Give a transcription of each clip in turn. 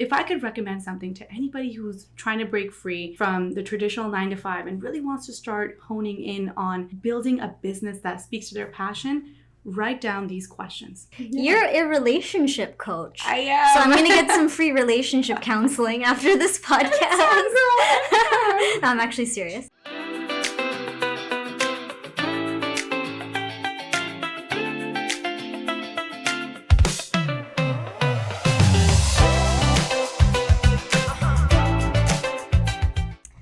if I could recommend something to anybody who's trying to break free from the traditional 9 to 5 and really wants to start honing in on building a business that speaks to their passion, write down these questions. You're a relationship coach. I am. So I'm going to get some free relationship counseling after this podcast. No, I'm actually serious.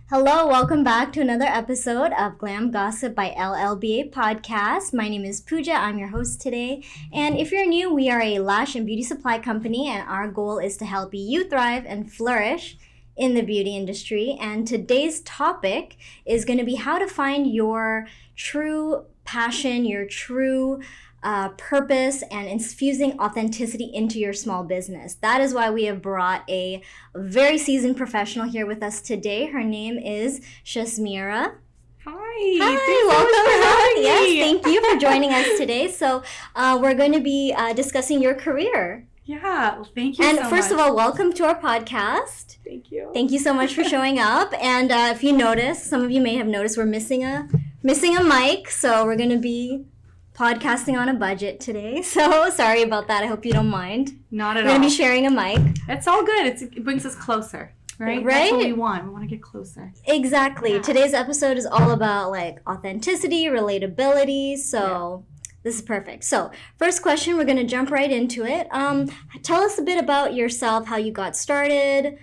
Hello, welcome back to another episode of Glam Glossip by LLBA podcast. My name is Puja. I'm your host today. And if you're new, we are a lash and beauty supply company, and our goal is to help you thrive and flourish in the beauty industry. And today's topic is going to be how to find your true passion, your true purpose, and infusing authenticity into your small business. That is why we have brought a very seasoned professional here with us today. Her name is Shazmeeraa. Hi, Welcome. Yes, thank you for joining us today. So we're going to be discussing your career. Yeah, well, thank you and so much. first of all, welcome to our podcast. Thank you. Thank you so much for showing up. And if you notice, some of you may have noticed we're missing a mic, so we're going to be podcasting on a budget today. So sorry about that. I hope you don't mind. Not at all. We're going to be sharing a mic. It's all good. It brings us closer, right? That's what we want. We want to get closer. Exactly. Yeah. Today's episode is all about like authenticity, relatability. So this is perfect. So first question, we're going to jump right into it. Tell us a bit about yourself, how you got started,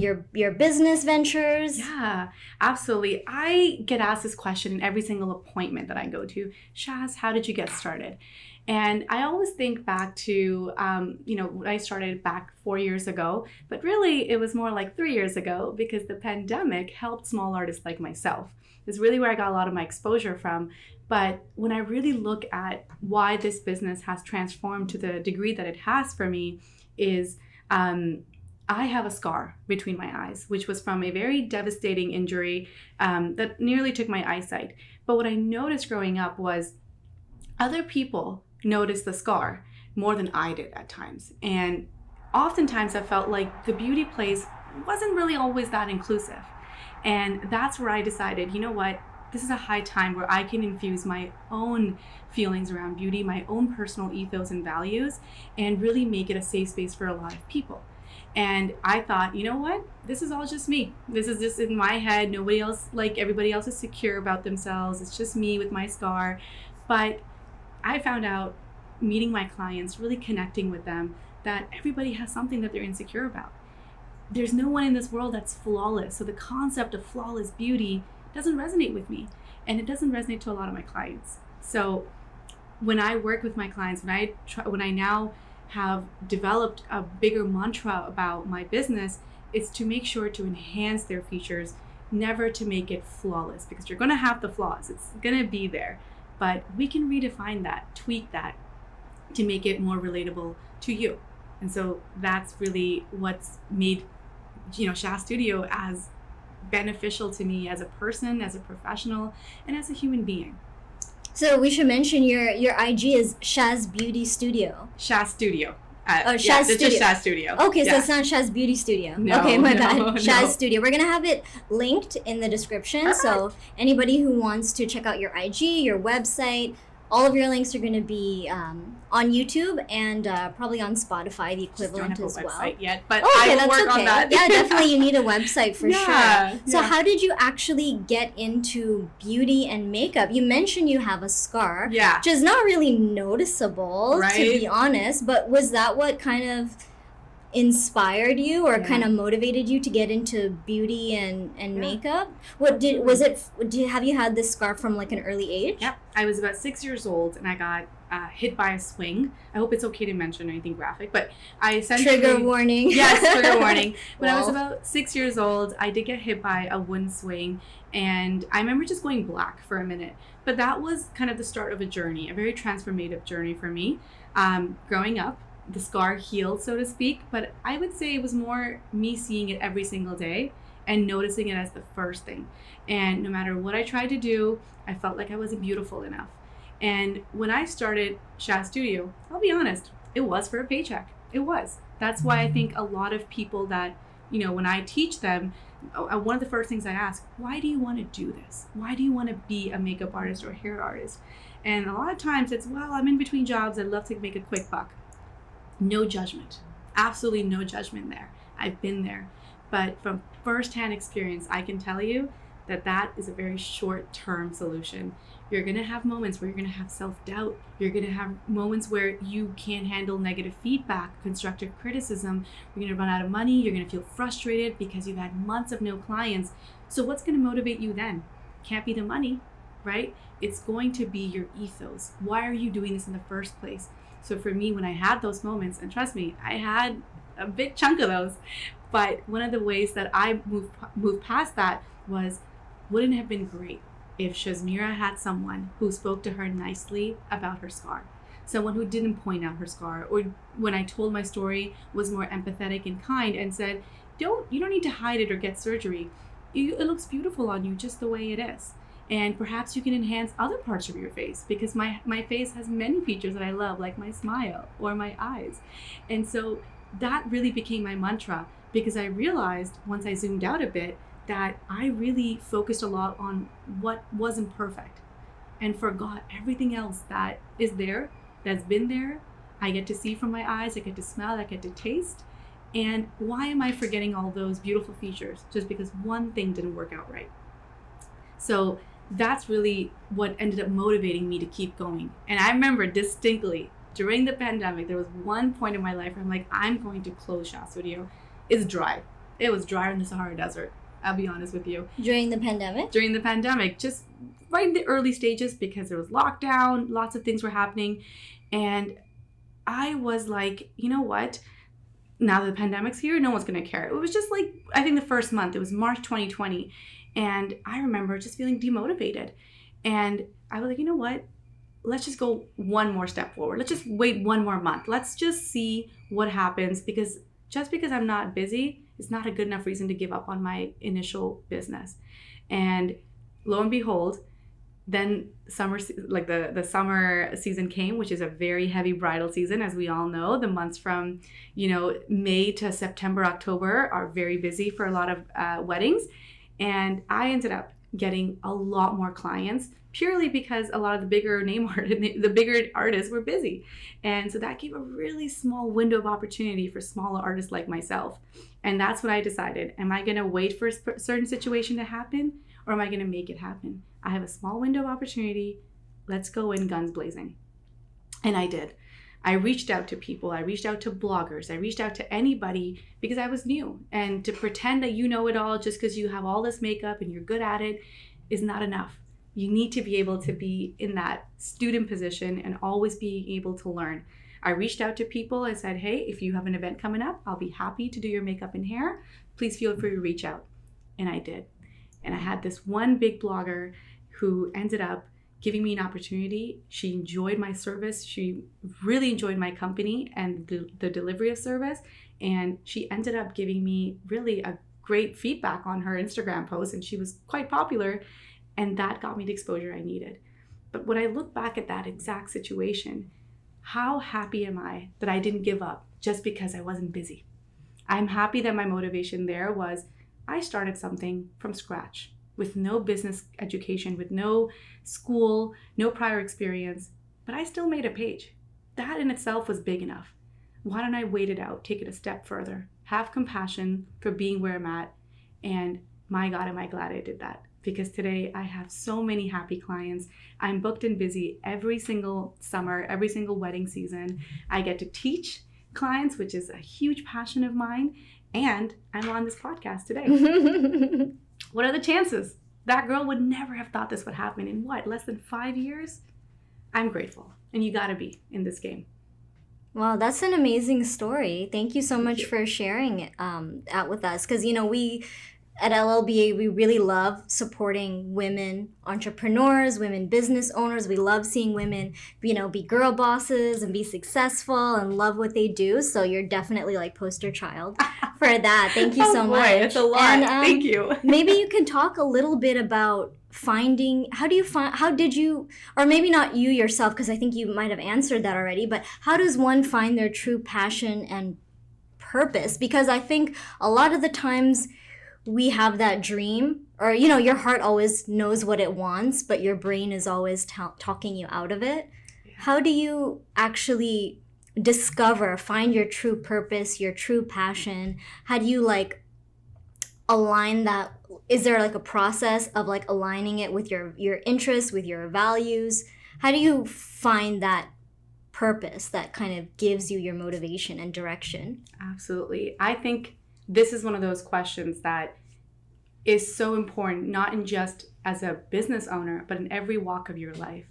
your business ventures. Yeah, absolutely. I get asked this question in every single appointment that I go to. Shaz, how did you get started? And I always think back to, when I started back 4 years ago, but really it was more like 3 years ago because the pandemic helped small artists like myself. It's really where I got a lot of my exposure from. But when I really look at why this business has transformed to the degree that it has for me is, I have a scar between my eyes, which was from a very devastating injury that nearly took my eyesight. But what I noticed growing up was other people noticed the scar more than I did at times. And oftentimes I felt like the beauty place wasn't really always that inclusive. And that's where I decided, you know what? This is a high time where I can infuse my own feelings around beauty, my own personal ethos and values, and really make it a safe space for a lot of people. And I thought, you know what? This is all just me. This is just in my head. Nobody else, like everybody else, is secure about themselves. It's just me with my scar. But I found out, meeting my clients, really connecting with them, that everybody has something that they're insecure about. There's no one in this world that's flawless. So the concept of flawless beauty doesn't resonate with me. And it doesn't resonate to a lot of my clients. So when I work with my clients, when I now have developed a bigger mantra about my business, is to make sure to enhance their features, never to make it flawless, because you're going to have the flaws. It's going to be there, but we can redefine that, tweak that to make it more relatable to you. And so that's really what's made, Shaz Studio as beneficial to me as a person, as a professional, and as a human being. So we should mention your IG is Shaz Beauty Studio. Shaz Studio. Shaz Studio. It's just Shaz Studio. Okay, so it's not Shaz Beauty Studio. No, okay, my bad. No. Shaz Studio. We're going to have it linked in the description. So anybody who wants to check out your IG, your website, all of your links are going to be on YouTube and probably on Spotify, the equivalent as well. Just don't have a website yet, but okay, I will that's work okay. on that. Yeah, definitely you need a website for sure. So Yeah. how did you actually get into beauty and makeup? You mentioned you have a scar, which is not really noticeable, to be honest, but was that what kind of inspired you or kind of motivated you to get into beauty and makeup? Have you had this scar from like an early age? Yep. I was about 6 years old and I got hit by a swing. I hope it's okay to mention anything graphic, but I essentially... Trigger warning. Yes, trigger warning. When I was about 6 years old, I did get hit by a wooden swing, and I remember just going black for a minute. But that was kind of the start of a journey, a very transformative journey for me. Growing up, the scar healed, so to speak, but I would say it was more me seeing it every single day and noticing it as the first thing. And no matter what I tried to do, I felt like I wasn't beautiful enough. And when I started Shaz Studio, I'll be honest, it was for a paycheck. It was. That's why I think a lot of people that, when I teach them, one of the first things I ask, why do you want to do this? Why do you want to be a makeup artist or a hair artist? And a lot of times it's, well, I'm in between jobs. I'd love to make a quick buck. No judgment. Absolutely no judgment there. I've been there. But from firsthand experience, I can tell you that is a very short-term solution. You're going to have moments where you're going to have self-doubt. You're going to have moments where you can't handle negative feedback, constructive criticism. You're going to run out of money. You're going to feel frustrated because you've had months of no clients. So what's going to motivate you then? Can't be the money, right? It's going to be your ethos. Why are you doing this in the first place? So for me, when I had those moments, and trust me, I had a big chunk of those, but one of the ways that I moved past that was, wouldn't it have been great if Shazmeeraa had someone who spoke to her nicely about her scar, someone who didn't point out her scar, or when I told my story was more empathetic and kind and said, you don't need to hide it or get surgery. It looks beautiful on you just the way it is. And perhaps you can enhance other parts of your face, because my face has many features that I love, like my smile or my eyes. And so that really became my mantra, because I realized once I zoomed out a bit that I really focused a lot on what wasn't perfect and forgot everything else that is there, that's been there. I get to see from my eyes, I get to smell, I get to taste. And why am I forgetting all those beautiful features just because one thing didn't work out right? So that's really what ended up motivating me to keep going. And I remember distinctly during the pandemic, there was one point in my life where I'm like, I'm going to close Shaz Studio. It's dry. It was drier in the Sahara Desert. I'll be honest with you. During the pandemic? During the pandemic, just right in the early stages, because there was lockdown, lots of things were happening. And I was like, you know what? Now that the pandemic's here, no one's going to care. It was just like, I think the first month, it was March 2020. And I remember just feeling demotivated. And I was like, you know what? Let's just go one more step forward. Let's just wait one more month. Let's just see what happens, because just because I'm not busy, it's not a good enough reason to give up on my initial business. And lo and behold, then the summer season came, which is a very heavy bridal season, as we all know. The months from, May to September, October are very busy for a lot of weddings. And I ended up getting a lot more clients purely because a lot of the bigger artists were busy. And so that gave a really small window of opportunity for smaller artists like myself. And that's when I decided, am I going to wait for a certain situation to happen, or am I going to make it happen? I have a small window of opportunity. Let's go in guns blazing. And I did. I reached out to people. I reached out to bloggers. I reached out to anybody because I was new. And to pretend that you know it all just because you have all this makeup and you're good at it is not enough. You need to be able to be in that student position and always being able to learn. I reached out to people and said, hey, if you have an event coming up, I'll be happy to do your makeup and hair. Please feel free to reach out. And I did. And I had this one big blogger who ended up giving me an opportunity. She enjoyed my service. She really enjoyed my company and the delivery of service. And she ended up giving me really a great feedback on her Instagram post. And she was quite popular. And that got me the exposure I needed. But when I look back at that exact situation, how happy am I that I didn't give up just because I wasn't busy? I'm happy that my motivation there was I started something from scratch with no business education, with no school, no prior experience, but I still made a page. That in itself was big enough. Why don't I wait it out, take it a step further, have compassion for being where I'm at, and my God, am I glad I did that. Because today I have so many happy clients. I'm booked and busy every single summer, every single wedding season. I get to teach clients, which is a huge passion of mine. And I'm on this podcast today. What are the chances? That girl would never have thought this would happen in less than 5 years? I'm grateful. And you gotta be in this game. Wow, that's an amazing story. Thank you so much for sharing that with us. Because, we at LLBA, we really love supporting women entrepreneurs, women business owners. We love seeing women, be girl bosses and be successful and love what they do. So you're definitely like poster child for that. Thank you so much. It's a lot. And, thank you. Maybe you can talk a little bit about how did you, or maybe not you yourself, because I think you might have answered that already, but how does one find their true passion and purpose? Because I think a lot of the times we have that dream, or, you know, your heart always knows what it wants, but your brain is always talking you out of it. How do you actually find your true purpose, your true passion? How do you like align that? Is there like a process of like aligning it with your interests, with your values? How do you find that purpose that kind of gives you your motivation and direction? Absolutely. I think this is one of those questions that is so important, not in just as a business owner, but in every walk of your life.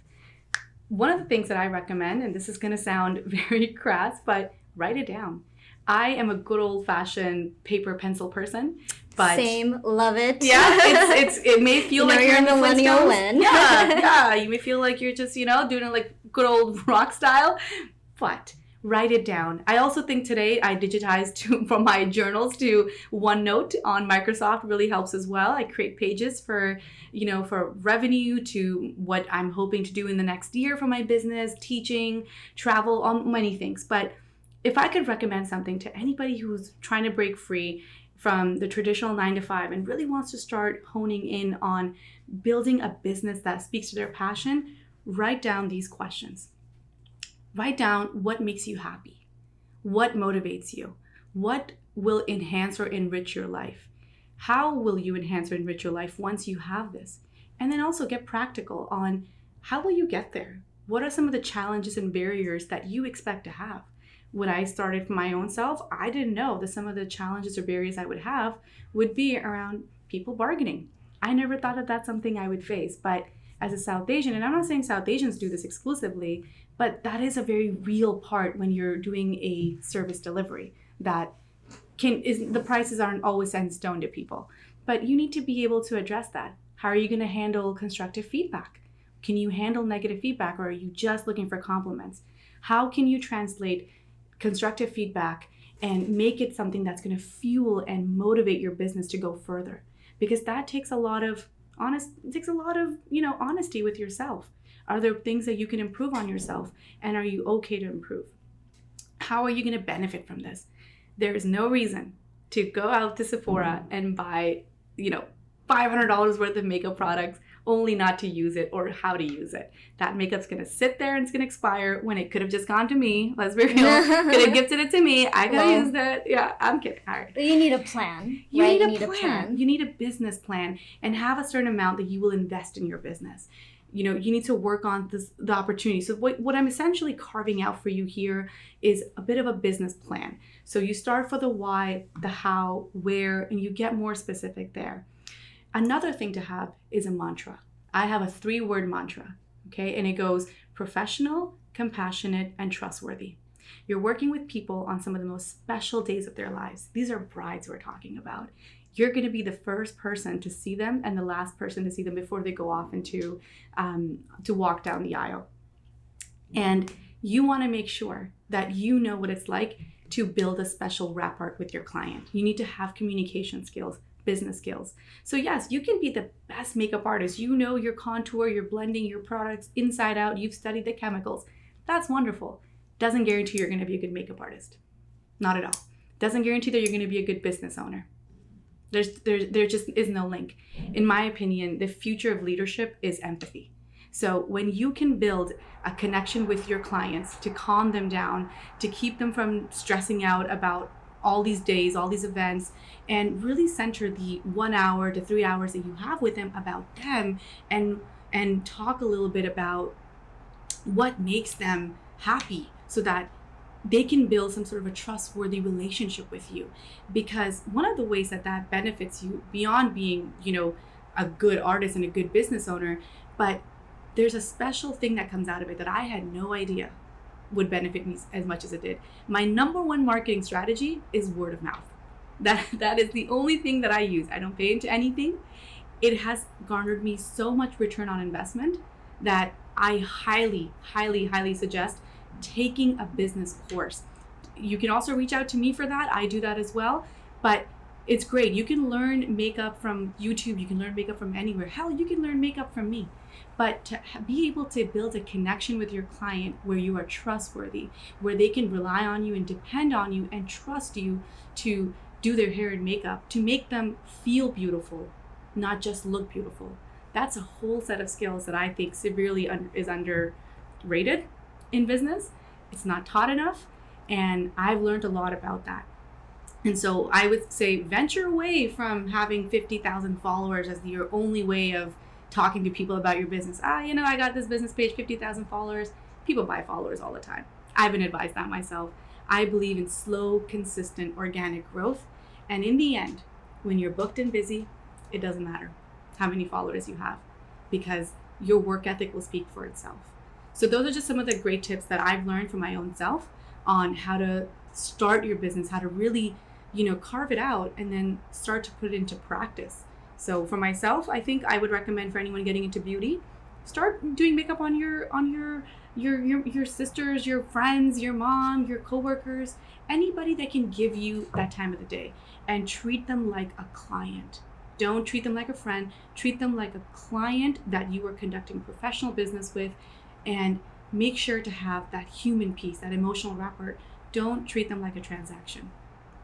One of the things that I recommend, and this is going to sound very crass, but write it down. I am a good old-fashioned paper pencil person. But same, love it. Yeah, it may feel like you're in the millennial when. Yeah, you may feel like you're just, you know, doing it like good old rock style, but write it down. I also think today I digitized from my journals to OneNote on Microsoft really helps as well. I create pages for, you know, for revenue to what I'm hoping to do in the next year for my business, teaching, travel, on many things. But if I could recommend something to anybody who's trying to break free from the traditional 9-to-5 and really wants to start honing in on building a business that speaks to their passion, write down these questions. Write down what makes you happy, what motivates you, what will enhance or enrich your life, how will you enhance or enrich your life once you have this, and then also get practical on how will you get there? What are some of the challenges and barriers that you expect to have? When I started for my own self, I didn't know that some of the challenges or barriers I would have would be around people bargaining. I never thought that that's something I would face, but as a South Asian, and I'm not saying South Asians do this exclusively, but that is a very real part when you're doing a service delivery. The prices aren't always set in stone to people, but you need to be able to address that. How are you going to handle constructive feedback? Can you handle negative feedback, or are you just looking for compliments? How can you translate constructive feedback and make it something that's going to fuel and motivate your business to go further? Because that takes a lot of honesty with yourself. Are there things that you can improve on yourself, and are you okay to improve? How are you going to benefit from this? There is no reason to go out to Sephora and buy, $500 worth of makeup products only not to use it or how to use it. That makeup's going to sit there and it's going to expire when it could have just gone to me. Let's be real. Could have gifted it to me. I could have used it. Yeah, I'm kidding. All right. You need a plan. You need a plan. You need a business plan and have a certain amount that you will invest in your business. You need to work on the opportunity. So what I'm essentially carving out for you here is a bit of a business plan. So you start for the why, the how, where, and you get more specific there. Another thing to have is a mantra. I have a 3-word mantra, okay? And it goes professional, compassionate, and trustworthy. You're working with people on some of the most special days of their lives. These are brides we're talking about. You're going to be the first person to see them and the last person to see them before they go off into to walk down the aisle. And you want to make sure that you know what it's like to build a special wrap art with your client. You need to have communication skills, business skills. So yes, you can be the best makeup artist. You know your contour, you're blending your products inside out. You've studied the chemicals. That's wonderful. Doesn't guarantee you're going to be a good makeup artist. Not at all. Doesn't guarantee that you're going to be a good business owner. There just is no link. In my opinion, the future of leadership is empathy. So when you can build a connection with your clients to calm them down, to keep them from stressing out about all these days, all these events, and really center the 1 hour to 3 hours that you have with them about them, and talk a little bit about what makes them happy so that they can build some sort of a trustworthy relationship with you. Because one of the ways that benefits you beyond being, a good artist and a good business owner, but there's a special thing that comes out of it that I had no idea would benefit me as much as it did. My number one marketing strategy is word of mouth. That is the only thing that I use. I don't pay into anything. It has garnered me so much return on investment that I highly, highly, highly suggest taking a business course. You can also reach out to me for that. I do that as well. But It's great. You can learn makeup from YouTube. You can learn makeup from anywhere. Hell, you can learn makeup from me. But to be able to build a connection with your client where you are trustworthy, where they can rely on you and depend on you and trust you to do their hair and makeup, to make them feel beautiful, not just look beautiful. That's a whole set of skills that I think severely is underrated in business. It's not taught enough, and I've learned a lot about that. And so I would say venture away from having 50,000 followers as your only way of talking to people about your business. I got this business page, 50,000 followers. People buy followers all the time. I've been advised that myself. I believe in slow, consistent, organic growth. And in the end, when you're booked and busy, it doesn't matter how many followers you have, because your work ethic will speak for itself. So those are just some of the great tips that I've learned from my own self on how to start your business, how to really, carve it out and then start to put it into practice. So for myself, I think I would recommend for anyone getting into beauty, start doing makeup on your sisters, your friends, your mom, your coworkers, anybody that can give you that time of the day, and treat them like a client. Don't treat them like a friend. Treat them like a client that you are conducting professional business with, and make sure to have that human piece, that emotional wrapper. Don't treat them like a transaction.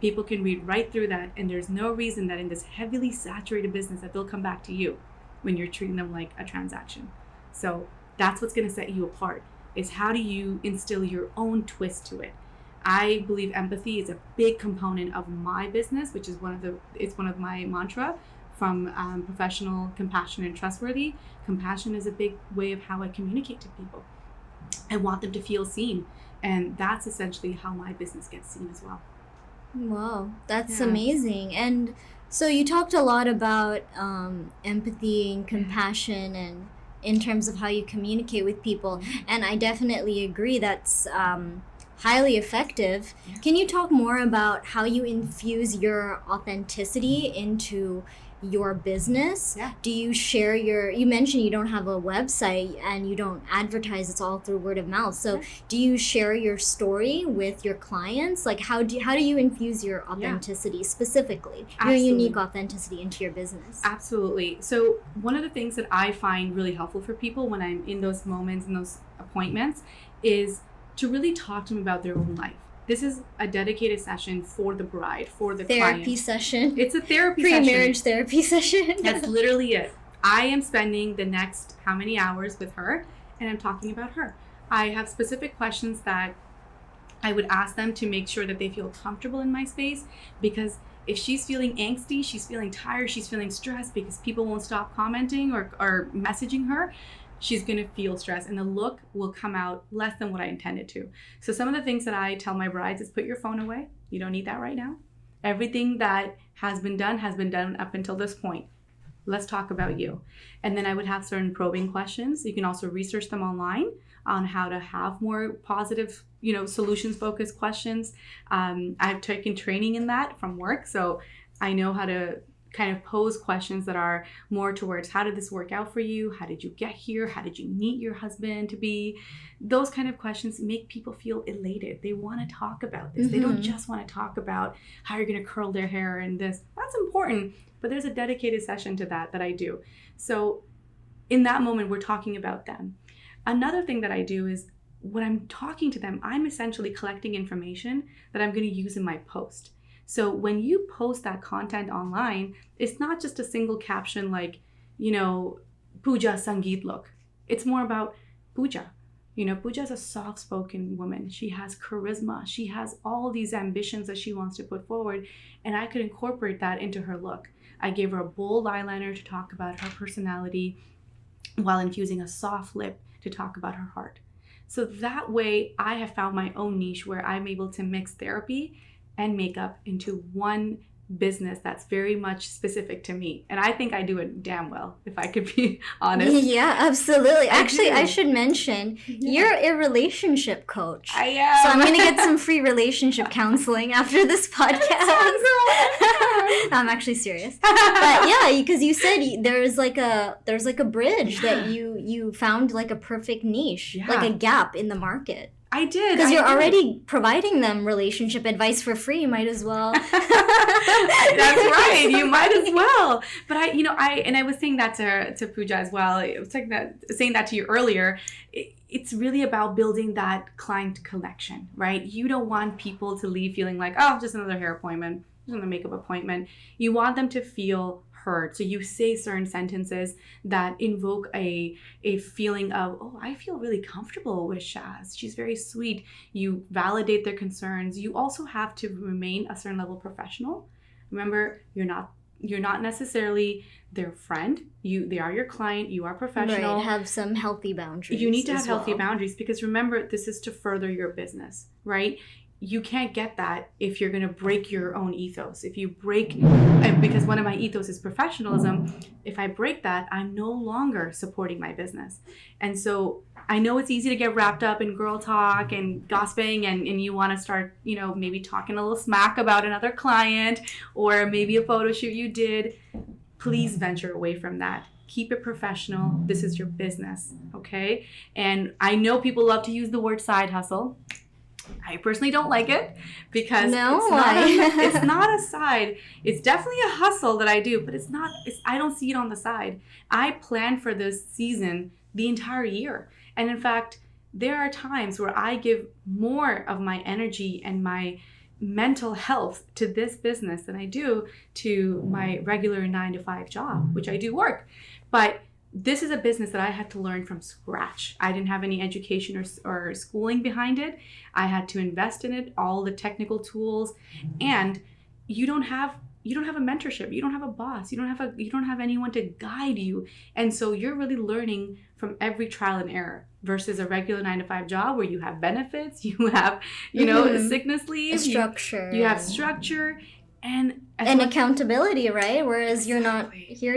People can read right through that, and there's no reason that in this heavily saturated business that they'll come back to you when you're treating them like a transaction. So that's what's going to set you apart, is how do you instill your own twist to it. I believe empathy is a big component of my business, which is it's one of my mantra from professional, compassion, and trustworthy. Compassion is a big way of how I communicate to people. I want them to feel seen, and that's essentially how my business gets seen as well. Wow, that's amazing. And so you talked a lot about empathy and compassion and in terms of how you communicate with people. And I definitely agree that's highly effective. Yeah. Can you talk more about how you infuse your authenticity into your business? Yeah. Do you share you mentioned you don't have a website and you don't advertise, it's all through word of mouth. So do you share your story with your clients? Like how do you infuse your authenticity specifically, your unique authenticity into your business? Absolutely. So one of the things that I find really helpful for people when I'm in those moments and those appointments is to really talk to them about their own life. This is a dedicated session for the bride, for the therapy client. Session. It's a therapy session. Pre-marriage therapy session. That's literally it. I am spending the next how many hours with her, and I'm talking about her. I have specific questions that I would ask them to make sure that they feel comfortable in my space, because if she's feeling angsty, she's feeling tired, she's feeling stressed because people won't stop commenting or messaging her, she's going to feel stress, and the look will come out less than what I intended to. So some of the things that I tell my brides is put your phone away. You don't need that right now. Everything that has been done up until this point. Let's talk about you. And then I would have certain probing questions. You can also research them online on how to have more positive, solutions-focused questions. I've taken training in that from work, so I know how to kind of pose questions that are more towards how did this work out for you? How did you get here? How did you meet your husband to be? Those kind of questions make people feel elated. They want to talk about this. Mm-hmm. They don't just want to talk about how you're going to curl their hair and this. That's important, but there's a dedicated session to that I do. So in that moment, we're talking about them. Another thing that I do is when I'm talking to them, I'm essentially collecting information that I'm going to use in my post. So when you post that content online, it's not just a single caption like, Puja Sangeet look. It's more about Puja. Puja is a soft-spoken woman. She has charisma. She has all these ambitions that she wants to put forward, and I could incorporate that into her look. I gave her a bold eyeliner to talk about her personality while infusing a soft lip to talk about her heart. So that way, I have found my own niche where I'm able to mix therapy and makeup into one business that's very much specific to me. And I think I do it damn well, if I could be honest. Yeah, absolutely. Actually, I should mention, you're a relationship coach. I am. So I'm going to get some free relationship counseling after this podcast. No, I'm actually serious. But yeah, because you said there's like a bridge that you found like a perfect niche, like a gap in the market. I did. Because you're already providing them relationship advice for free. You might as well. That's right. You might as well. But I was saying that to Puja as well. I was saying that to you earlier. It's really about building that client connection, right? You don't want people to leave feeling like, oh, just another hair appointment, just another makeup appointment. You want them to feel heard. So you say certain sentences that invoke a feeling of, oh, I feel really comfortable with Shaz. She's very sweet. You validate their concerns. You also have to remain a certain level professional. Remember, you're not necessarily their friend. They are your client. You are professional. Right. Have some healthy boundaries. You need to have healthy boundaries, because remember, this is to further your business, right? You can't get that if you're going to break your own ethos. If you break, because one of my ethos is professionalism, if I break that, I'm no longer supporting my business. And so I know it's easy to get wrapped up in girl talk and gossiping, and you want to start, maybe talking a little smack about another client or maybe a photo shoot you did. Please venture away from that. Keep it professional. This is your business, okay? And I know people love to use the word side hustle. I personally don't like it, because it's not a side. It's definitely a hustle that I do, but I don't see it on the side. I plan for this season the entire year. And in fact, there are times where I give more of my energy and my mental health to this business than I do to my regular 9-to-5 job, which I do work. But this is a business that I had to learn from scratch. I didn't have any education or schooling behind it. I had to invest in it, all the technical tools, and you don't have a mentorship. You don't have a boss. You don't have anyone to guide you. And so you're really learning from every trial and error versus a regular 9-to-5 job where you have benefits, you have, sickness leave, structure. You have structure. And accountability, right? Whereas you're not here,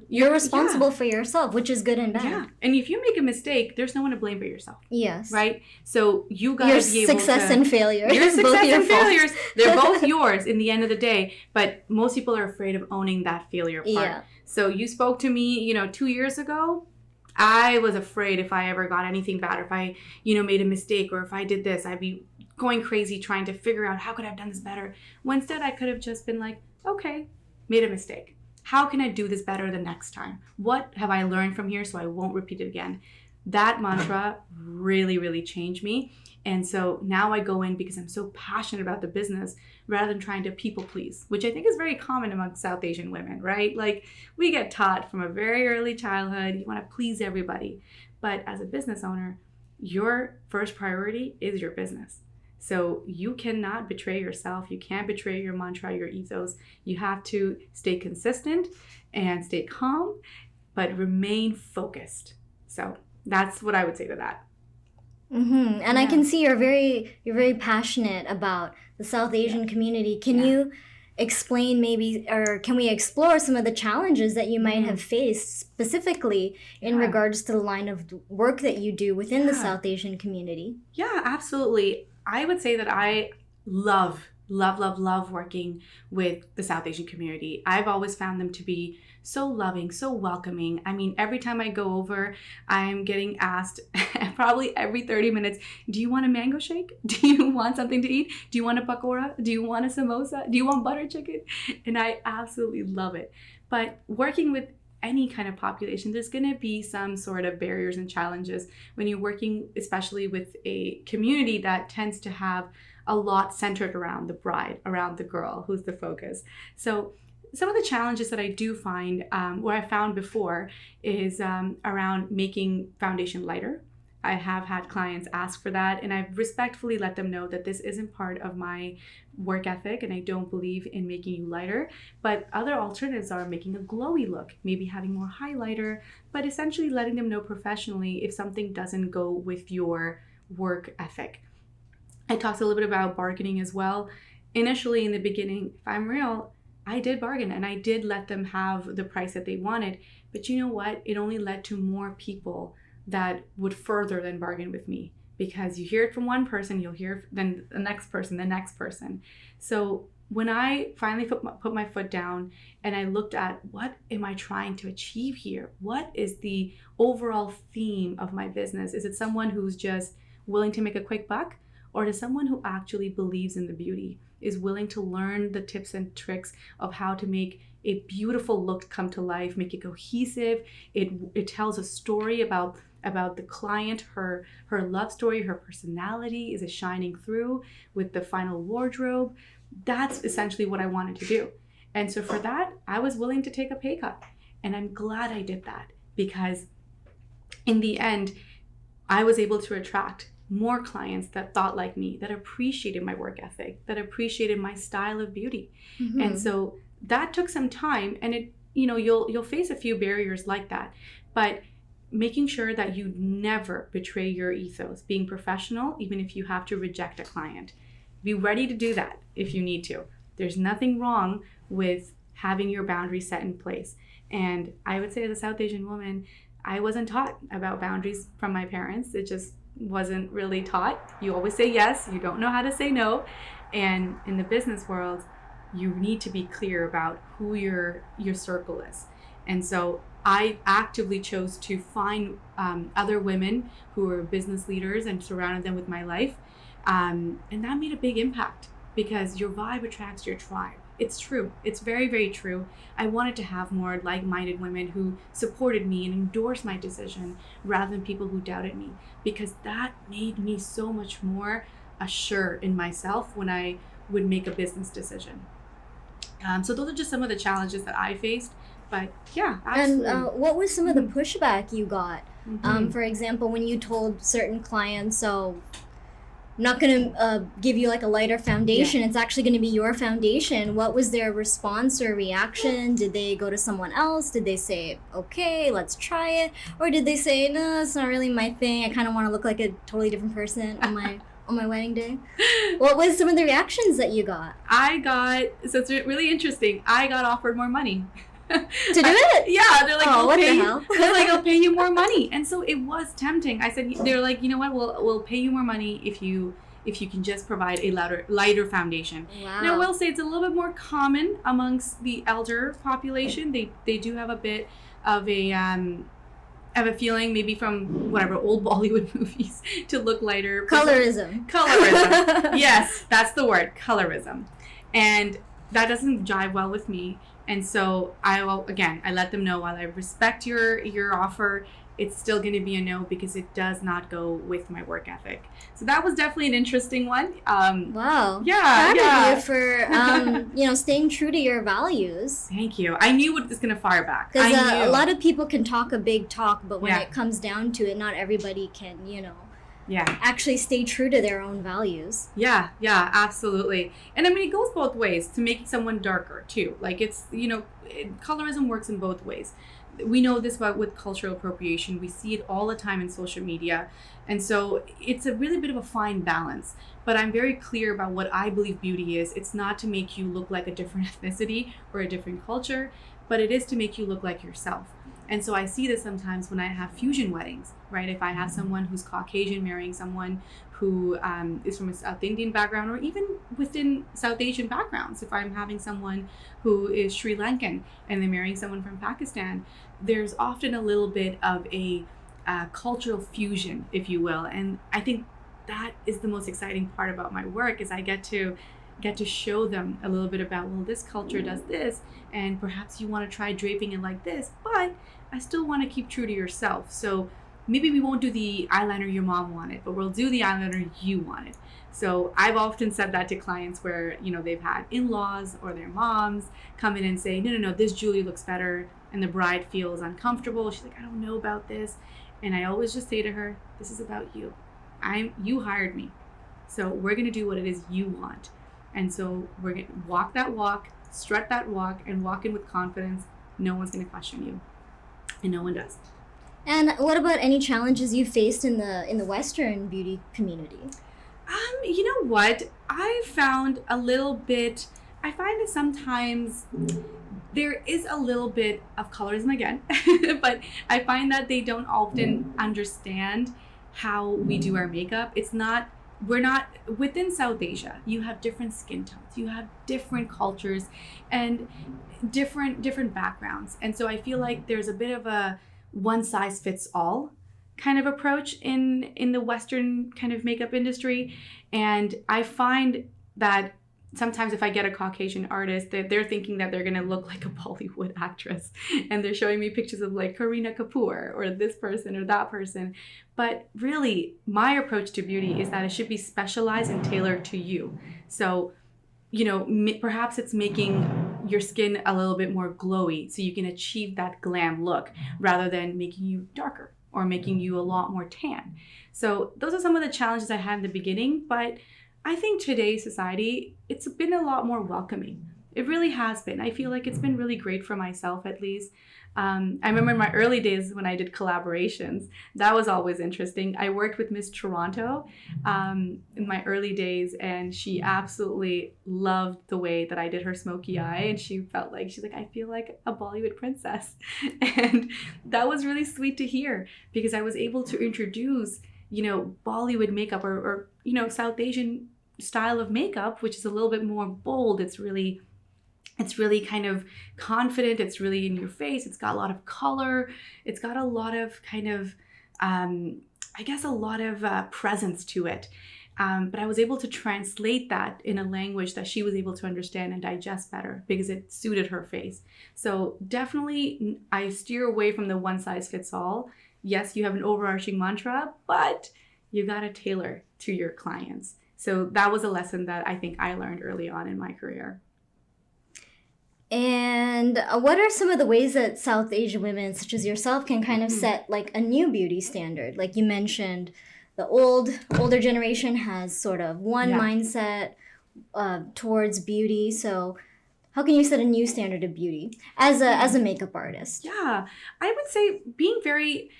you're responsible for yourself, which is good and bad. Yeah. And if you make a mistake, there's no one to blame but yourself. Yes. Right? So you gotta be able success and failure. Your success and failures, they're both yours in the end of the day. But most people are afraid of owning that failure part. Yeah. So you spoke to me, 2 years ago. I was afraid if I ever got anything bad, or if I, made a mistake, or if I did this, I'd be going crazy trying to figure out how could I have done this better. Well, instead, I could have just been like, okay, made a mistake. How can I do this better the next time? What have I learned from here so I won't repeat it again? That mantra really, really changed me. And so now I go in because I'm so passionate about the business rather than trying to people please, which I think is very common among South Asian women, right? Like, we get taught from a very early childhood, you want to please everybody. But as a business owner, your first priority is your business. So you cannot betray yourself. You can't betray your mantra, your ethos. You have to stay consistent and stay calm, but remain focused. So that's what I would say to that. Mm-hmm. And I can see you're very passionate about the South Asian community. Can you explain maybe, or can we explore some of the challenges that you might have faced specifically in regards to the line of work that you do within the South Asian community? Yeah, absolutely. I would say that I love working with the South Asian community. I've always found them to be so loving, so welcoming. I mean, every time I go over, I'm getting asked probably every 30 minutes, do you want a mango shake? Do you want something to eat? Do you want a pakora? Do you want a samosa? Do you want butter chicken? And I absolutely love it. But working with any kind of population, there's going to be some sort of barriers and challenges when you're working, especially with a community that tends to have a lot centered around the bride, around the girl who's the focus. So some of the challenges that I do find, or I found before, is around making foundation lighter. I have had clients ask for that, and I've respectfully let them know that this isn't part of my work ethic, and I don't believe in making you lighter. But other alternatives are making a glowy look, maybe having more highlighter, but essentially letting them know professionally if something doesn't go with your work ethic. I talked a little bit about bargaining as well. Initially, in the beginning, if I'm real, I did bargain and I did let them have the price that they wanted. But you know what? It only led to more people that would further than bargain with me, because you hear it from one person, you'll hear then the next person. So when I finally put my foot down and I looked at what am I trying to achieve here? What is the overall theme of my business? Is it someone who's just willing to make a quick buck, or to someone who actually believes in the beauty, is willing to learn the tips and tricks of how to make a beautiful look come to life, make it cohesive. It tells a story about the client, her love story, her personality. Is it shining through with the final wardrobe? That's essentially what I wanted to do. And so for that, I was willing to take a pay cut. And I'm glad I did that, because in the end, I was able to attract more clients that thought like me, that appreciated my work ethic, that appreciated my style of beauty. Mm-hmm. And so that took some time, and it, you'll face a few barriers like that, but making sure that you never betray your ethos, being professional, even if you have to reject a client. Be ready to do that if you need to. There's nothing wrong with having your boundaries set in place. And I would say, as a South Asian woman, I wasn't taught about boundaries from my parents. It just wasn't really taught. You always say yes, you don't know how to say no. And in the business world, you need to be clear about who your circle is. And so I actively chose to find other women who were business leaders and surrounded them with my life. And that made a big impact, because your vibe attracts your tribe. It's true. It's very, very true. I wanted to have more like-minded women who supported me and endorsed my decision rather than people who doubted me, because that made me so much more assured in myself when I would make a business decision. So those are just some of the challenges that I faced. But yeah, absolutely. And what was some of the pushback you got? Mm-hmm. For example, when you told certain clients, so I'm not going to give you like a lighter foundation. Yeah. It's actually going to be your foundation. What was their response or reaction? Did they go to someone else? Did they say, okay, let's try it? Or did they say, no, it's not really my thing. I kind of want to look like a totally different person on my wedding day? What was some of the reactions that you got? So it's really interesting. I got offered more money. To do it? Yeah, they're like, I'll pay you more money. And so it was tempting. I said, they're like, you know what, we'll pay you more money if you can just provide a lighter foundation. Wow. Now, I will say it's a little bit more common amongst the elder population. They do have a bit of a feeling, maybe from whatever old Bollywood movies, to look lighter. Colorism. Yes, that's the word, colorism. And that doesn't jive well with me. And so I let them know, while I respect your offer, it's still going to be a no, because it does not go with my work ethic. So that was definitely an interesting one. Wow. Yeah. Proud of you for staying true to your values. Thank you. I knew it was going to fire back. Because a lot of people can talk a big talk, but when it comes down to it, not everybody can, actually stay true to their own values. Yeah, absolutely. And I mean, it goes both ways, to make someone darker too. Like, it's, colorism works in both ways. We know this with cultural appropriation. We see it all the time in social media. And so it's a really bit of a fine balance. But I'm very clear about what I believe beauty is. It's not to make you look like a different ethnicity or a different culture, but it is to make you look like yourself. And so I see this sometimes when I have fusion weddings, right? If I have someone who's Caucasian marrying someone who is from a South Indian background, or even within South Asian backgrounds, if I'm having someone who is Sri Lankan and they're marrying someone from Pakistan, there's often a little bit of a cultural fusion, if you will. And I think that is the most exciting part about my work, is I get to show them a little bit about, well, this culture does this, and perhaps you want to try draping it like this, but I still want to keep true to yourself. So maybe we won't do the eyeliner your mom wanted, but we'll do the eyeliner you wanted. So I've often said that to clients where, they've had in-laws or their moms come in and say, no, this jewelry looks better, and the bride feels uncomfortable. She's like, I don't know about this. And I always just say to her, this is about you. You hired me. So we're going to do what it is you want. And so we're going to walk that walk, strut that walk, and walk in with confidence. No one's going to question you. And no one does. And what about any challenges you faced in the Western beauty community? You know what? I find that sometimes there is a little bit of colorism again, but I find that they don't often understand how we do our makeup. We're not within South Asia. You have different skin tones, you have different cultures and different backgrounds. And so I feel like there's a bit of a one size fits all kind of approach in the Western kind of makeup industry. And I find that sometimes if I get a Caucasian artist, they're thinking that they're going to look like a Bollywood actress. And they're showing me pictures of like Kareena Kapoor or this person or that person. But really, my approach to beauty is that it should be specialized and tailored to you. So, perhaps it's making your skin a little bit more glowy so you can achieve that glam look rather than making you darker or making you a lot more tan. So those are some of the challenges I had in the beginning, but I think today's society, it's been a lot more welcoming. It really has been. I feel like it's been really great for myself, at least. I remember in my early days when I did collaborations, that was always interesting. I worked with Miss Toronto in my early days, and she absolutely loved the way that I did her smoky eye, and she's like, I feel like a Bollywood princess. And that was really sweet to hear because I was able to introduce Bollywood makeup or South Asian style of makeup, which is a little bit more bold. It's really kind of confident. It's really in your face. It's got a lot of color. It's got a lot of kind of, a lot of presence to it. But I was able to translate that in a language that she was able to understand and digest better because it suited her face. So definitely I steer away from the one size fits all. Yes, you have an overarching mantra, but you got to tailor to your clients. So that was a lesson that I think I learned early on in my career. And what are some of the ways that South Asian women, such as yourself, can kind of set like a new beauty standard? Like you mentioned, the older generation has sort of one mindset towards beauty. So how can you set a new standard of beauty as a makeup artist? Yeah, I would say being very,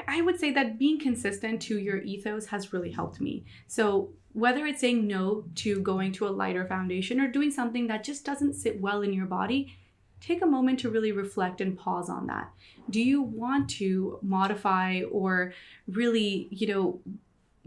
I would say that being consistent to your ethos has really helped me. So whether it's saying no to going to a lighter foundation or doing something that just doesn't sit well in your body, take a moment to really reflect and pause on that. Do you want to modify or really,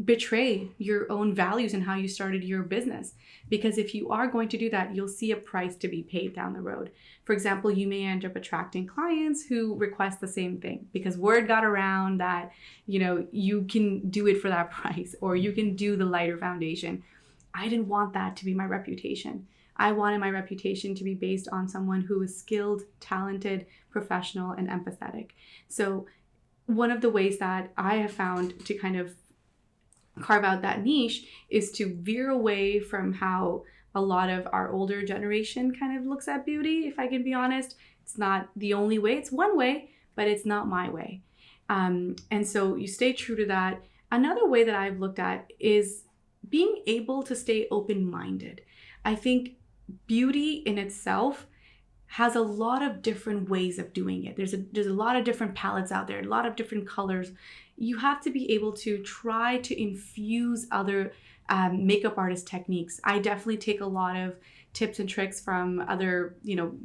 betray your own values and how you started your business? Because if you are going to do that, you'll see a price to be paid down the road. For example, you may end up attracting clients who request the same thing because word got around that, you can do it for that price or you can do the lighter foundation. I didn't want that to be my reputation. I wanted my reputation to be based on someone who is skilled, talented, professional, and empathetic. So one of the ways that I have found to kind of carve out that niche is to veer away from how a lot of our older generation kind of looks at beauty. If I can be honest, it's not the only way. It's one way, but it's not my way. And so you stay true to that. Another way that I've looked at is being able to stay open-minded. I think beauty in itself has a lot of different ways of doing it. There's a lot of different palettes out there, a lot of different colors. You have to be able to try to infuse other makeup artist techniques. I definitely take a lot of tips and tricks from other,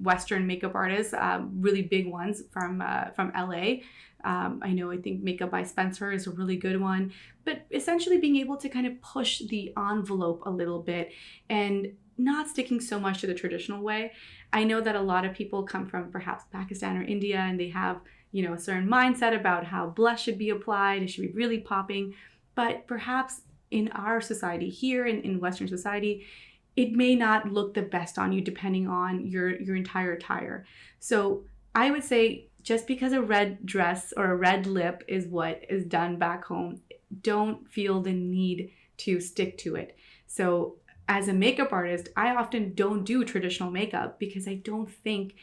Western makeup artists, really big ones from LA. I think Makeup by Spencer is a really good one, but essentially being able to kind of push the envelope a little bit and not sticking so much to the traditional way. I know that a lot of people come from perhaps Pakistan or India and they have, a certain mindset about how blush should be applied. It should be really popping. But perhaps in our society here, in Western society, it may not look the best on you depending on your entire attire. So I would say just because a red dress or a red lip is what is done back home, don't feel the need to stick to it. So as a makeup artist, I often don't do traditional makeup because I don't think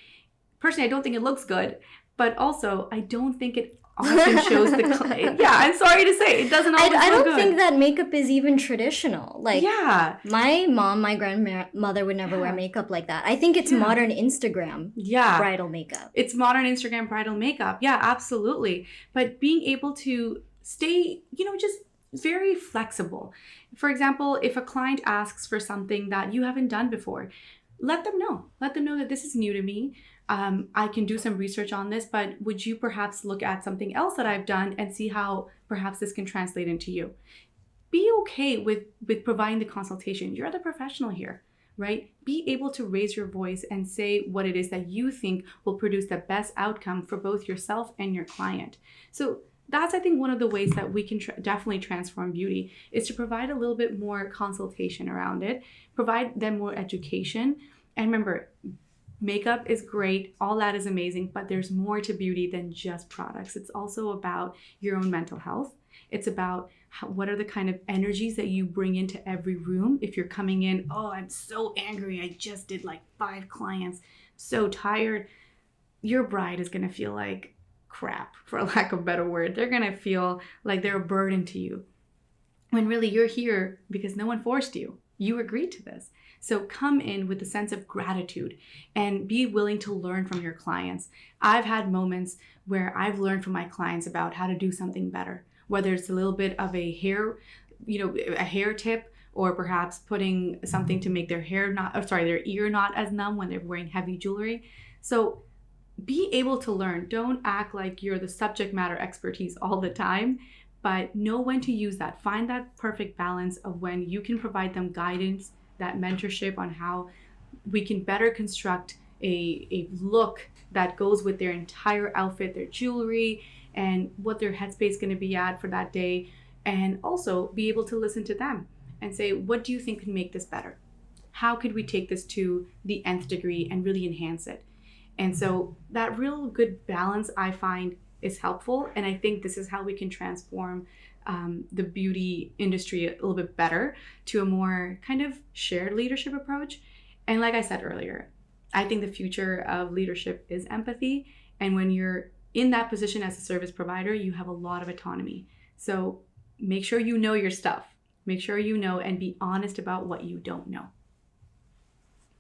it looks good, but also I don't think it often shows the yeah, I'm sorry to say, it doesn't always I look don't good. think that makeup is even traditional. Like, yeah, my grandmother would never wear makeup like that. I think it's modern Instagram bridal makeup. It's modern Instagram bridal makeup. Yeah, absolutely. But being able to stay, just very flexible. For example, if a client asks for something that you haven't done before, let them know. Let them know that this is new to me. I can do some research on this, but would you perhaps look at something else that I've done and see how perhaps this can translate into you? Be okay with providing the consultation. You're the professional here, right? Be able to raise your voice and say what it is that you think will produce the best outcome for both yourself and your client. So that's, I think, one of the ways that we can definitely transform beauty is to provide a little bit more consultation around it, provide them more education. And remember, makeup is great, all that is amazing, but there's more to beauty than just products. It's also about your own mental health. It's about what are the kind of energies that you bring into every room. If you're coming in, oh, I'm so angry, I just did like 5 clients, so tired, your bride is going to feel like crap, for a lack of a better word. They're going to feel like they're a burden to you, when really you're here because no one forced you. You agreed to this. So come in with a sense of gratitude and be willing to learn from your clients. I've had moments where I've learned from my clients about how to do something better, whether it's a little bit of a hair, a hair tip, or perhaps putting something to make their their ear not as numb when they're wearing heavy jewelry. So be able to learn. Don't act like you're the subject matter expertise all the time, but know when to use that. Find that perfect balance of when you can provide them guidance, that mentorship on how we can better construct a look that goes with their entire outfit, their jewelry, and what their headspace is going to be at for that day. And also be able to listen to them and say, what do you think can make this better? How could we take this to the nth degree and really enhance it? And so that real good balance, I find, is helpful. And I think this is how we can transform the beauty industry a little bit better to a more kind of shared leadership approach. And like I said earlier, I think the future of leadership is empathy. And when you're in that position as a service provider, you have a lot of autonomy. So make sure you know your stuff. Make sure you know and be honest about what you don't know.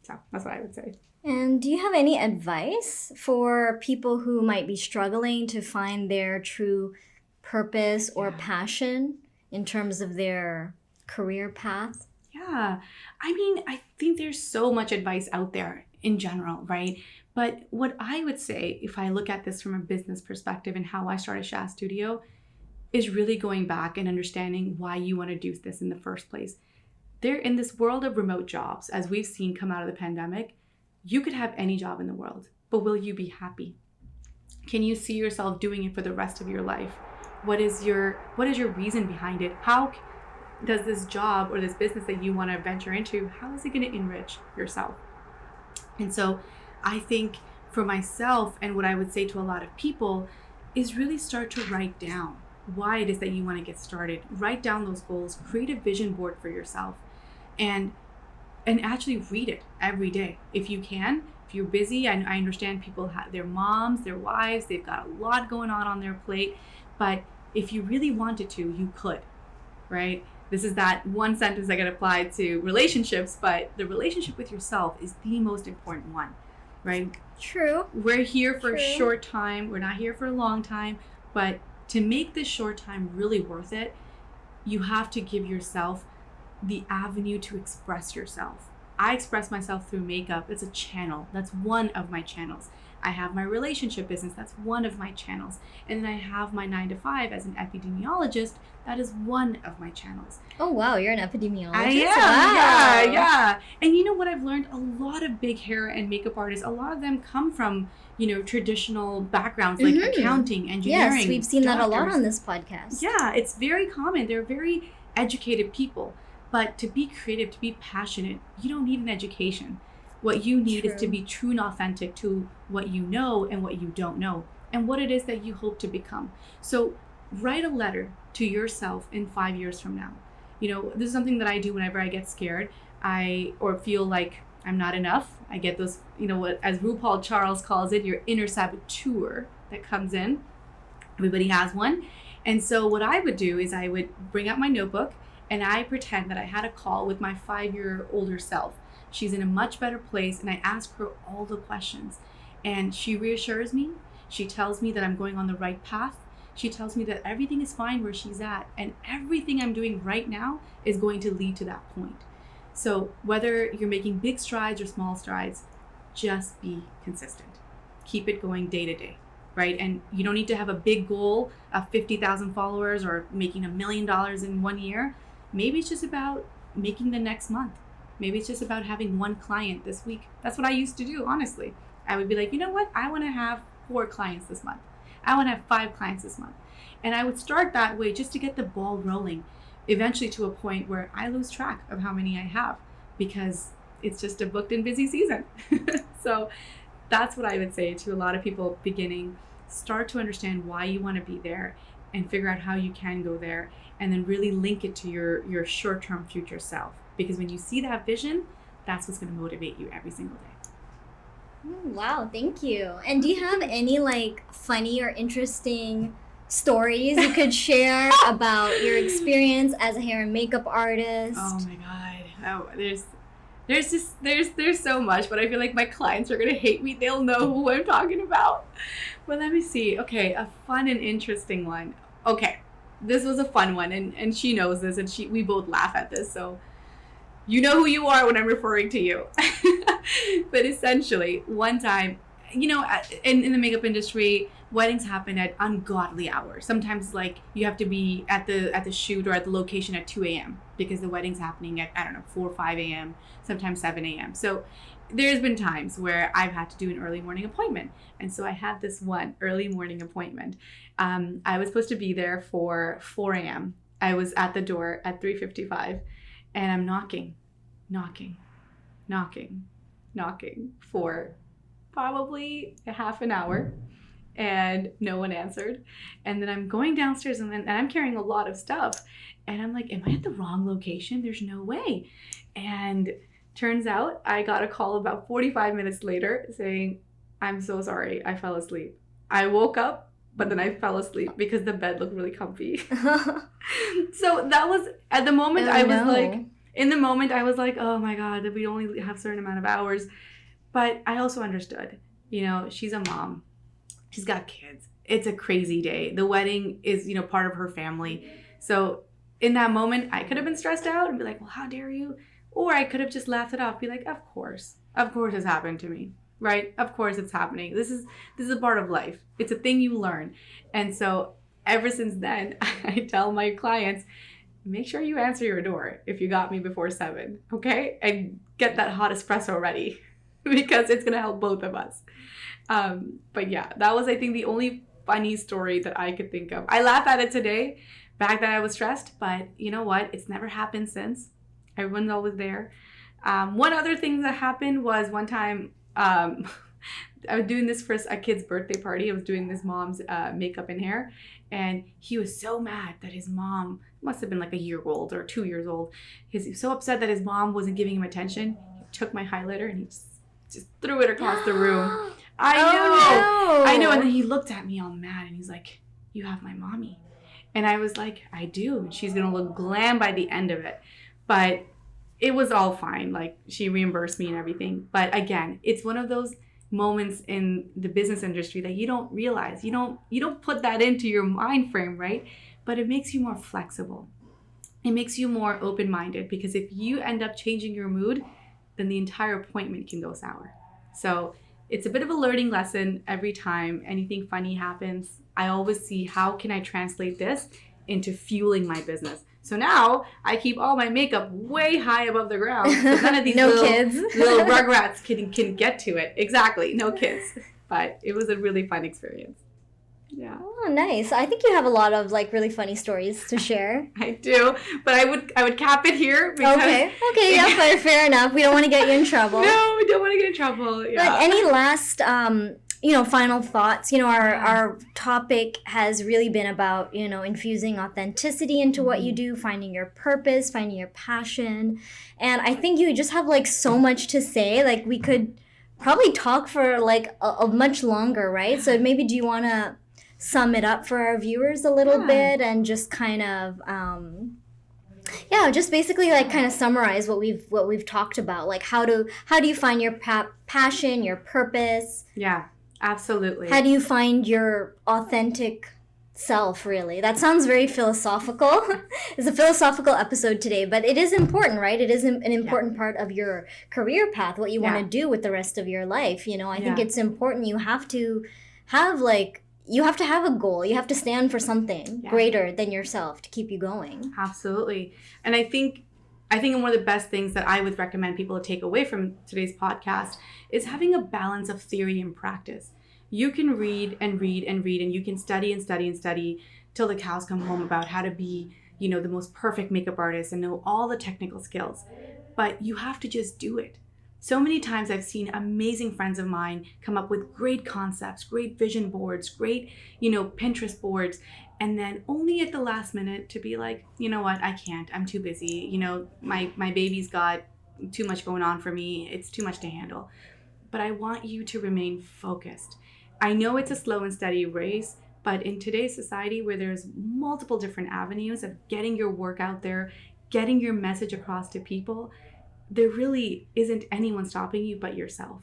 So that's what I would say. And do you have any advice for people who might be struggling to find their true purpose or passion in terms of their career path? Yeah. I mean, I think there's so much advice out there in general, right? But what I would say, if I look at this from a business perspective and how I started Shaz Studio, is really going back and understanding why you want to do this in the first place. They're in this world of remote jobs, as we've seen come out of the pandemic. You could have any job in the world, but will you be happy? Can you see yourself doing it for the rest of your life? What is your reason behind it? How does this job or this business that you want to venture into, how is it going to enrich yourself? And so I think for myself, and what I would say to a lot of people, is really start to write down why it is that you want to get started. Write down those goals, create a vision board for yourself, and actually read it every day if you can. If you're busy, I understand people have their moms, their wives, they've got a lot going on their plate, but if you really wanted to, you could, right? This is that one sentence that can apply to relationships, but the relationship with yourself is the most important one, right? True. We're here for a short time. We're not here for a long time, but to make this short time really worth it, you have to give yourself the avenue to express yourself. I express myself through makeup. It's a channel. That's one of my channels. I have my relationship business. That's one of my channels. And then I have my 9-to-5 as an epidemiologist. That is one of my channels. Oh, wow. You're an epidemiologist? I am. Wow. Yeah. And you know what I've learned? A lot of big hair and makeup artists, a lot of them come from, traditional backgrounds like accounting, engineering. Yes, we've seen doctors. that a lot on this podcast. Yeah, it's very common. They're very educated people. But to be creative, to be passionate, you don't need an education. What you need is to be true and authentic to what you know and what you don't know, and what it is that you hope to become. So write a letter to yourself in 5 years from now. This is something that I do whenever I get scared, or feel like I'm not enough. I get those, what as RuPaul Charles calls it, your inner saboteur that comes in. Everybody has one. And so what I would do is I would bring out my notebook and I pretend that I had a call with my 5-year older self. She's in a much better place, and I ask her all the questions. And she reassures me. She tells me that I'm going on the right path. She tells me that everything is fine where she's at, and everything I'm doing right now is going to lead to that point. So whether you're making big strides or small strides, just be consistent. Keep it going day to day, right? And you don't need to have a big goal of 50,000 followers or making $1 million in 1 year. Maybe it's just about making the next month. Maybe it's just about having one client this week. That's what I used to do, honestly. I would be like, you know what? I want to have 4 clients this month. I want to have 5 clients this month. And I would start that way just to get the ball rolling, eventually to a point where I lose track of how many I have because it's just a booked and busy season. So that's what I would say to a lot of people beginning. Start to understand why you want to be there and figure out how you can go there, and then really link it to your short-term future self. Because when you see that vision, that's what's going to motivate you every single day. Wow, thank you. And do you have any like funny or interesting stories you could share about your experience as a hair and makeup artist? Oh my God. Oh, there's so much, but I feel like my clients are gonna hate me. They'll know who I'm talking about. But let me see. Okay, a fun and interesting one. Okay, this was a fun one, and she knows this, and we both laugh at this, so you know who you are when I'm referring to you. But essentially, one time, you know, in the makeup industry, weddings happen at ungodly hours. Sometimes, like, you have to be at the shoot or at the location at 2 a.m. because the wedding's happening at, I don't know, 4 or 5 a.m., sometimes 7 a.m. So there's been times where I've had to do an early morning appointment. And so I had this one early morning appointment. I was supposed to be there for 4 a.m. I was at the door at 3:55, and I'm knocking for probably a half an hour, and no one answered. And then I'm going downstairs, and I'm carrying a lot of stuff, and I'm like, am I at the wrong location? There's no way. And turns out I got a call about 45 minutes later saying, I'm so sorry, I fell asleep. I woke up, but then I fell asleep because the bed looked really comfy. So that was, at the moment, in the moment I was like, oh my God, that we only have a certain amount of hours. But I also understood, you know, she's a mom. She's got kids. It's a crazy day. The wedding is, you know, part of her family. So in that moment, I could have been stressed out and be like, well, how dare you? Or I could have just laughed it off, be like, of course it's happened to me, right? Of course it's happening. This is a part of life. It's a thing you learn. And so ever since then, I tell my clients, make sure you answer your door if you got me before 7, okay? And get that hot espresso ready because it's going to help both of us. But yeah, that was, I think, the only funny story that I could think of. I laugh at it today. Back then I was stressed, but you know what? It's never happened since. Everyone's always there. One other thing that happened was one time I was doing this for a kid's birthday party. I was doing this mom's makeup and hair, and he was so mad that his mom, must have been like a year old or 2 years old. He was so upset that his mom wasn't giving him attention. He took my highlighter and he just threw it across the room. I know. And then he looked at me all mad and he's like, you have my mommy. And I was like, I do. And she's going to look glam by the end of it. But it was all fine. Like, she reimbursed me and everything. But again, it's one of those moments in the business industry that you don't realize. You don't put that into your mind frame, right? But it makes you more flexible. It makes you more open-minded, because if you end up changing your mood, then the entire appointment can go sour. So it's a bit of a learning lesson every time anything funny happens. I always see, how can I translate this into fueling my business? So now I keep all my makeup way high above the ground, so none of these little rugrats can get to it. Exactly, no kids. But it was a really fun experience. Yeah. Oh, nice. I think you have a lot of like really funny stories to share. I do, but I would cap it here. Because okay, yeah, fair enough. We don't want to get you in trouble. No, we don't want to get in trouble. Yeah. But any last final thoughts? Our topic has really been about, infusing authenticity into what you do, finding your purpose, finding your passion. And I think you just have like so much to say. Like, we could probably talk for like a much longer, right? So maybe, do you want to sum it up for our viewers a little bit and just kind of just basically like kind of summarize what we've talked about? Like, how do you find your passion, your purpose? Yeah. Absolutely. How do you find your authentic self, really? That sounds very philosophical. It's a philosophical episode today, but it is important, right? It is an important part of your career path, what you want to do with the rest of your life. I think it's important. You have to have a goal. You have to stand for something greater than yourself to keep you going. Absolutely. And I think one of the best things that I would recommend people to take away from today's podcast is having a balance of theory and practice. You can read and read and read, and you can study and study and study till the cows come home about how to be, you know, the most perfect makeup artist and know all the technical skills. But you have to just do it. So many times I've seen amazing friends of mine come up with great concepts, great vision boards, great, you know, Pinterest boards, and then only at the last minute to be like, you know what, I can't, I'm too busy. You know, my baby's got too much going on for me. It's too much to handle. But I want you to remain focused. I know it's a slow and steady race, but in today's society where there's multiple different avenues of getting your work out there, getting your message across to people, there really isn't anyone stopping you but yourself.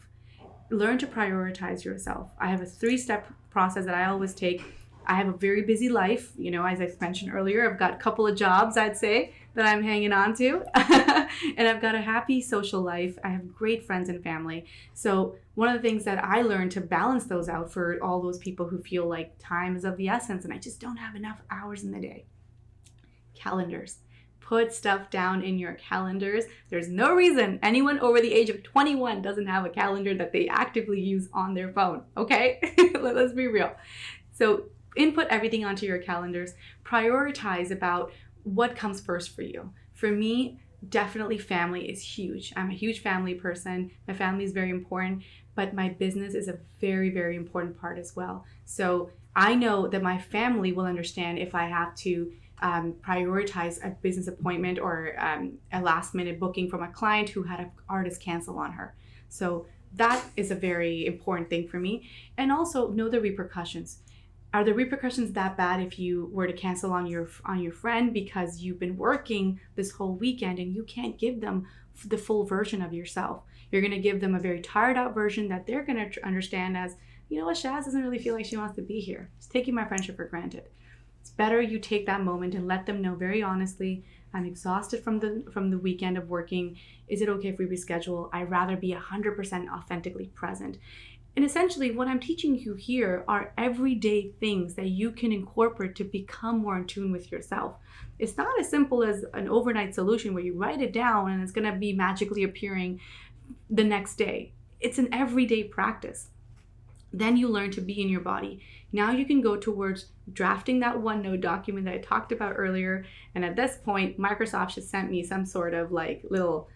Learn to prioritize yourself. I have a 3-step process that I always take. I have a very busy life. You know, as I mentioned earlier, I've got a couple of jobs, I'd say, that I'm hanging on to. And I've got a happy social life. I have great friends and family. So one of the things that I learned to balance those out for all those people who feel like time is of the essence and I just don't have enough hours in the day. Calendars. Put stuff down in your calendars. There's no reason anyone over the age of 21 doesn't have a calendar that they actively use on their phone, okay? Let's be real. So input everything onto your calendars. Prioritize about what comes first for you. For me, definitely family is huge. I'm a huge family person. My family is very important, but my business is a very, very important part as well. So I know that my family will understand if I have to prioritize a business appointment or a last minute booking from a client who had an artist cancel on her. So that is a very important thing for me. And also know the repercussions. Are the repercussions that bad if you were to cancel on your friend because you've been working this whole weekend and you can't give them the full version of yourself? You're going to give them a very tired out version that they're going to understand as, you know what, Shaz doesn't really feel like she wants to be here. She's taking my friendship for granted. It's better you take that moment and let them know very honestly, I'm exhausted from the weekend of working. Is it okay if we reschedule? I'd rather be 100% authentically present. And essentially what I'm teaching you here are everyday things that you can incorporate to become more in tune with yourself. It's not as simple as an overnight solution where you write it down and it's going to be magically appearing the next day. It's an everyday practice. Then you learn to be in your body. Now you can go towards drafting that OneNote document that I talked about earlier. And at this point, Microsoft just sent me some sort of like little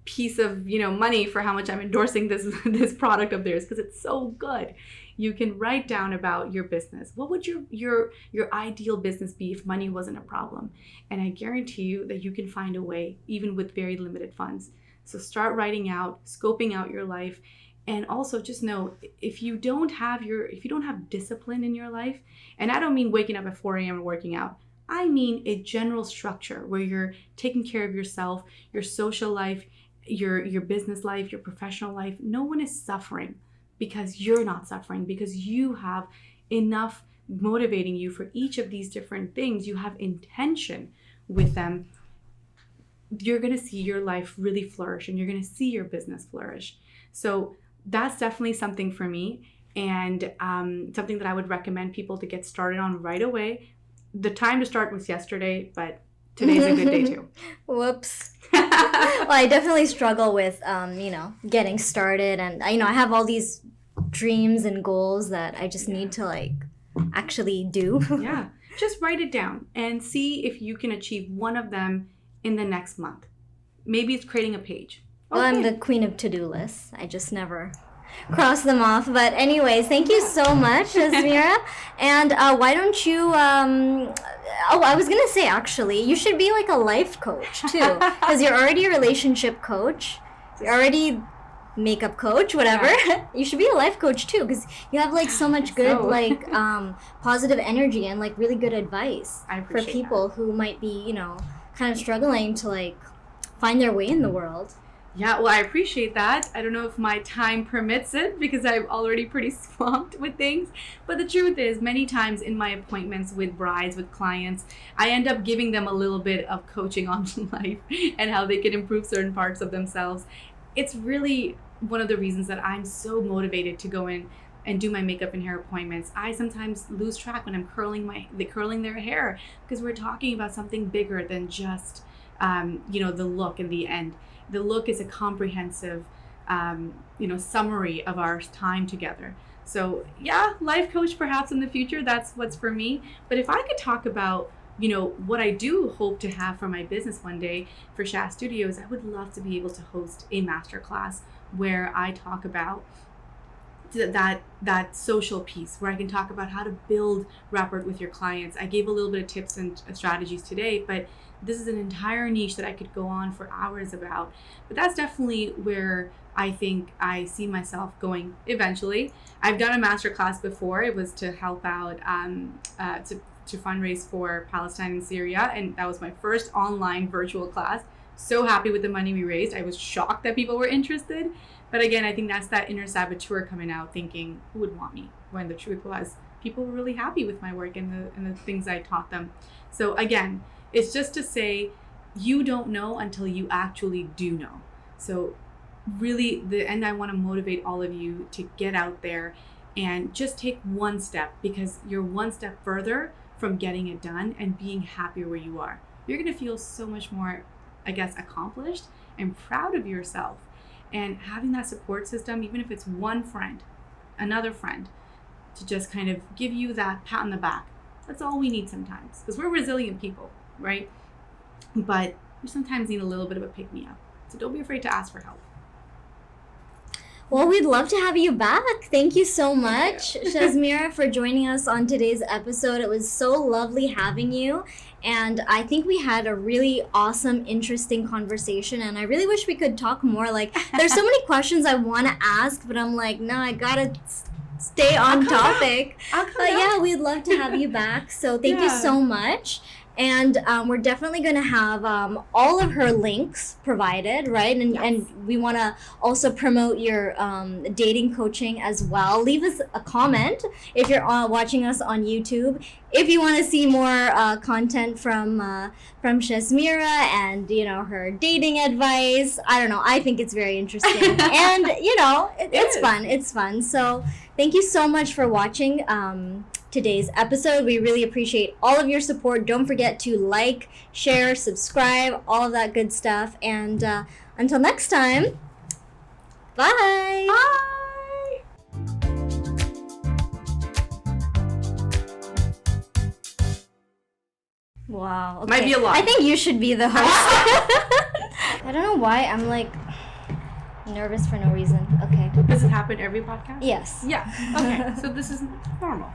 piece of, you know, money for how much I'm endorsing this product of theirs because it's so good. You can write down about your business. What would your ideal business be if money wasn't a problem? And I guarantee you that you can find a way, even with very limited funds. So start writing out, scoping out your life. And also just know if you don't have discipline in your life, and I don't mean waking up at 4 a.m. and working out. I mean a general structure where you're taking care of yourself, your social life, your business life, your professional life. No one is suffering because you're not suffering, because you have enough motivating you for each of these different things. You have intention with them. You're going to see your life really flourish and you're going to see your business flourish. So that's definitely something for me, and something that I would recommend people to get started on right away. The time to start was yesterday, but today's a good day too. Whoops. Well, I definitely struggle with, getting started, and I have all these dreams and goals that I just need to actually do. Yeah, just write it down and see if you can achieve one of them in the next month. Maybe it's creating a page. Well, I'm the queen of to-do lists. I just never cross them off. But anyways, thank you so much, Shazmeeraa. And why don't you... I was going to say, actually, you should be like a life coach, too. Because you're already a relationship coach. You're already makeup coach, whatever. Yeah. You should be a life coach, too. Because you have, so much good, positive energy and, really good advice for people who might be, kind of struggling to, find their way in the world. Yeah, well, I appreciate that. I don't know if my time permits it because I'm already pretty swamped with things. But the truth is, many times in my appointments with brides, with clients, I end up giving them a little bit of coaching on life and how they can improve certain parts of themselves. It's really one of the reasons that I'm so motivated to go in and do my makeup and hair appointments. I sometimes lose track when I'm curling their hair because we're talking about something bigger than just the look in the end. The look is a comprehensive summary of our time together. So yeah, life coach perhaps in the future, that's what's for me. But if I could talk about, what I do hope to have for my business one day for Shaz Studios, I would love to be able to host a masterclass where I talk about that social piece, where I can talk about how to build rapport with your clients. I gave a little bit of tips and strategies today, but this is an entire niche that I could go on for hours about. But that's definitely where I think I see myself going eventually. I've done a masterclass before. It was to help out to fundraise for Palestine and Syria, and that was my first online virtual class. So happy with the money we raised. I was shocked that people were interested. But again, I think that's that inner saboteur coming out thinking, who would want me? When the truth was, people were really happy with my work and the things I taught them. So again, it's just to say, you don't know until you actually do know. So really, I want to motivate all of you to get out there and just take one step, because you're one step further from getting it done and being happier where you are. You're going to feel so much more, accomplished and proud of yourself. And having that support system, even if it's one friend, another friend, to just kind of give you that pat on the back. That's all we need sometimes, because we're resilient people, right? But we sometimes need a little bit of a pick-me-up. So don't be afraid to ask for help. Well, we'd love to have you back. Thank you so much, Shazmeeraa, for joining us on today's episode. It was so lovely having you. And I think we had a really awesome, interesting conversation. And I really wish we could talk more. There's so many questions I want to ask, but I'm like, no, I gotta stay on topic. But yeah, we'd love to have you back. So thank you so much. And we're definitely going to have all of her links provided, right? And we want to also promote your dating coaching as well. Leave us a comment if you're watching us on YouTube. If you want to see more content from Shazmeeraa and, her dating advice, I don't know. I think it's very interesting. And, it's fun. It's fun. So thank you so much for watching today's episode. We really appreciate all of your support. Don't forget to like, share, subscribe, all of that good stuff. And until next time, bye. Bye. Wow. Okay. Might be a lot. I think you should be the host. I don't know why I'm nervous for no reason. Okay. Does it happen every podcast? Yes. Yeah. Okay. So this is normal.